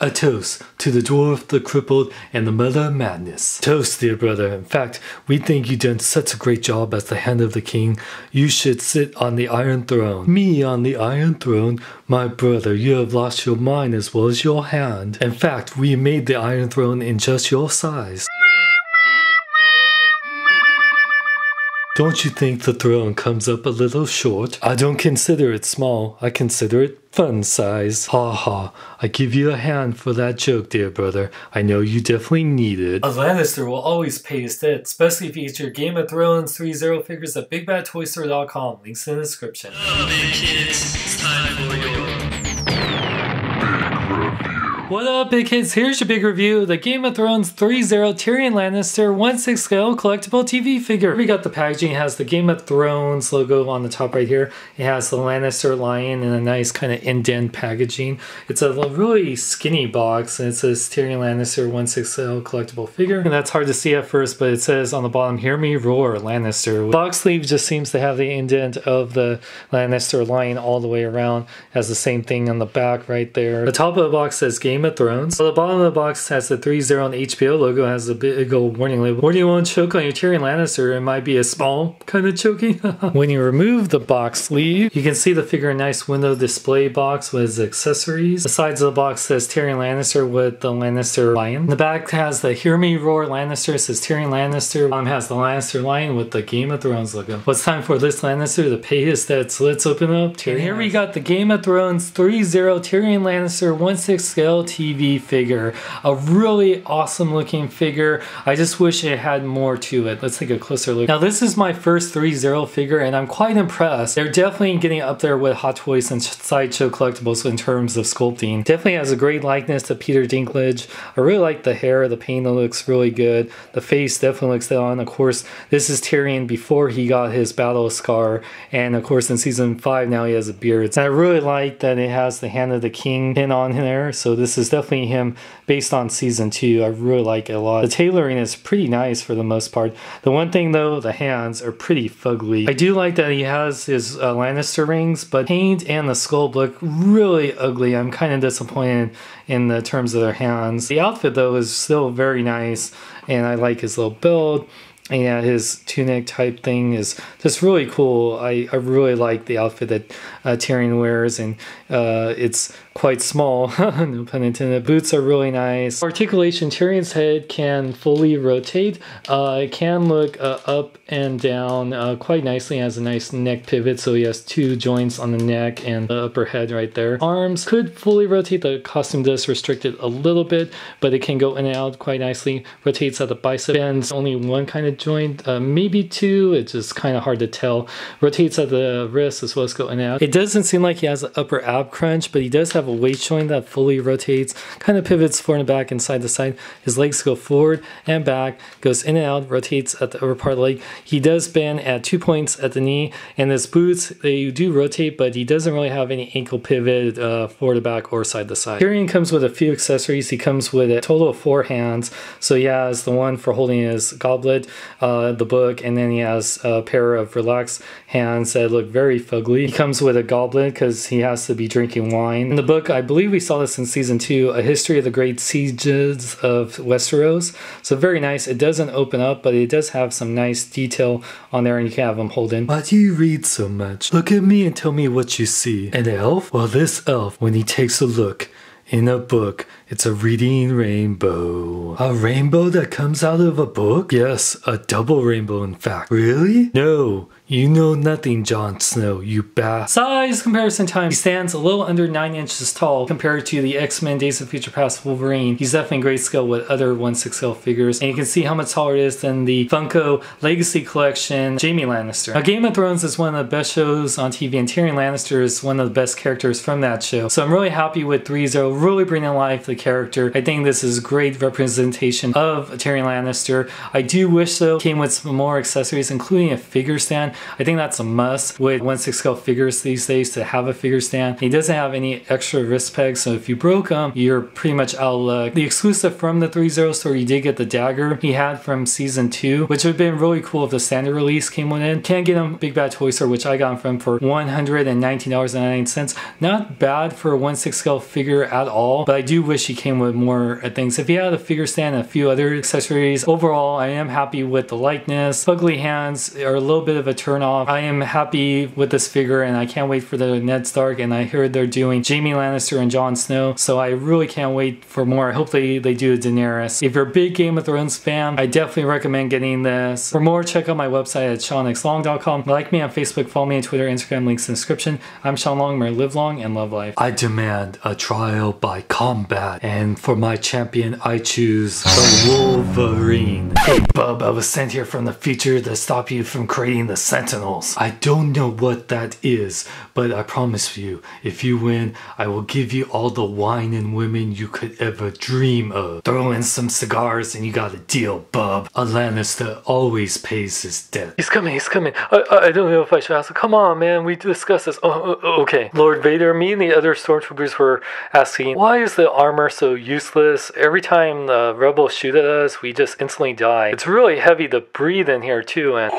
A toast to the dwarf, the crippled, and the mother of madness. Toast, dear brother. In fact, we think you've done such a great job as the hand of the king. You should sit on the Iron Throne. Me on the Iron Throne? My brother, you have lost your mind as well as your hand. In fact, we made the Iron Throne in just your size. Don't you think the throne comes up a little short? I don't consider it small, I consider it fun size. Ha ha, I give you a hand for that joke, dear brother. I know you definitely need it. A Lannister will always pay his debt, especially if you get your Game of Thrones ThreeZero figures at BigBadToyStore.com. Links in the description. Hello, big kids. It's time for your What up, big kids? Here's your big review. The Game of Thrones ThreeZero Tyrion Lannister 1/6 scale collectible TV figure. We got the packaging. It has the Game of Thrones logo on the top right here. It has the Lannister lion in a nice kind of indent packaging. It's a really skinny box, and it says Tyrion Lannister 1/6 scale collectible figure. And that's hard to see at first, but it says on the bottom, "Hear me roar, Lannister." The box sleeve just seems to have the indent of the Lannister lion all the way around. It has the same thing on the back right there. The top of the box says Game of Thrones. So the bottom of the box has the ThreeZero and HBO logo, has a big old warning label. Warning, you won't choke on your Tyrion Lannister. It might be a small kind of choking. When you remove the box sleeve, you can see the figure in a nice window display box with accessories. The sides of the box says Tyrion Lannister with the Lannister lion. The back has the Hear Me Roar Lannister. It says Tyrion Lannister. Bottom has the Lannister lion with the Game of Thrones logo. Well, it's time for this Lannister to pay his debts. So let's open up Tyrion. And here we got the Game of Thrones ThreeZero Tyrion Lannister 1/6 scale TV figure. A really awesome looking figure. I just wish it had more to it. Let's take a closer look. Now this is my first ThreeZero figure and I'm quite impressed. They're definitely getting up there with Hot Toys and Sideshow Collectibles in terms of sculpting. Definitely has a great likeness to Peter Dinklage. I really like the hair, the paint looks really good. The face definitely looks on. Of course, this is Tyrion before he got his battle scar, and of course in season 5 now he has a beard. And I really like that it has the hand of the king pin on there, so this is definitely him based on season 2. I really like it a lot. The tailoring is pretty nice for the most part. The one thing though, the hands are pretty fugly. I do like that he has his Lannister rings, but paint and the sculpt look really ugly. I'm kind of disappointed in the terms of their hands. The outfit though is still very nice, and I like his little build. And yeah, his tunic type thing is just really cool. I really like the outfit that Tyrion wears, and it's quite small, no pun intended. Boots are really nice. Articulation, Tyrion's head can fully rotate. It can look up and down quite nicely. It has a nice neck pivot, so he has 2 joints on the neck and the upper head right there. Arms could fully rotate. The costume does restrict it a little bit, but it can go in and out quite nicely. Rotates at the bicep, bends only one kind of joint, maybe 2. It's just kind of hard to tell. Rotates at the wrist as well as go in and out. It doesn't seem like he has an upper ab crunch, but he does have a waist joint that fully rotates, kind of pivots forward and back and side to side. His legs go forward and back, goes in and out, rotates at the upper part of the leg. He does bend at 2 points at the knee, and his boots, they do rotate, but he doesn't really have any ankle pivot forward to back or side to side. Tyrion comes with a few accessories. He comes with a total of 4 hands. So he has the one for holding his goblet, the book, and then he has a pair of relaxed hands that look very fugly. He comes with a goblet because he has to be drinking wine. In the book, I believe we saw this in season 2, A History of the Great Sieges of Westeros. So very nice. It doesn't open up, but it does have some nice detail on there, and you can have them holding. Why do you read so much? Look at me and tell me what you see. An elf? Well, this elf, when he takes a look in a book, it's a reading rainbow. A rainbow that comes out of a book? Yes, a double rainbow in fact. Really? No. You know nothing, Jon Snow, you bat. Size comparison time. He stands a little under 9 inches tall compared to the X-Men Days of Future Past Wolverine. He's definitely great scale with other 1/6 scale figures. And you can see how much taller it is than the Funko Legacy Collection Jaime Lannister. Now, Game of Thrones is one of the best shows on TV, and Tyrion Lannister is one of the best characters from that show. So I'm really happy with ThreeZero, really bringing to life the character. I think this is great representation of Tyrion Lannister. I do wish though it came with some more accessories, including a figure stand. I think that's a must with 1/6 scale figures these days, to have a figure stand. He doesn't have any extra wrist pegs, so if you broke them, you're pretty much out of luck. The exclusive from the ThreeZero store, you did get the dagger he had from season 2, which would have been really cool if the standard release came with it. Can't get him Big Bad Toy Store, which I got him from for $119.99. Not bad for a 1/6 scale figure at all, but I do wish she came with more things. If you had a figure stand and a few other accessories, overall I am happy with the likeness. Ugly hands are a little bit of a turn off. I am happy with this figure and I can't wait for the Ned Stark, and I heard they're doing Jaime Lannister and Jon Snow, so I really can't wait for more. Hopefully they do Daenerys. If you're a big Game of Thrones fan, I definitely recommend getting this. For more, check out my website at SeanXLong.com. Like me on Facebook, follow me on Twitter, Instagram, links in the description. I'm Sean Long, may live long and love life. I demand a trial by combat, and for my champion I choose the Wolverine. Hey bub, I was sent here from the future to stop you from creating the Sentinels. I don't know what that is, but I promise you, if you win, I will give you all the wine and women you could ever dream of. Throw in some cigars and you got a deal, bub. A Lannister always pays his debt. He's coming, he's coming. I don't know if I should ask. Come on, man, we discussed this. Okay. Lord Vader, me and the other stormtroopers were asking, why is the armor so useless? Every time the rebels shoot at us, we just instantly die. It's really heavy to breathe in here too, and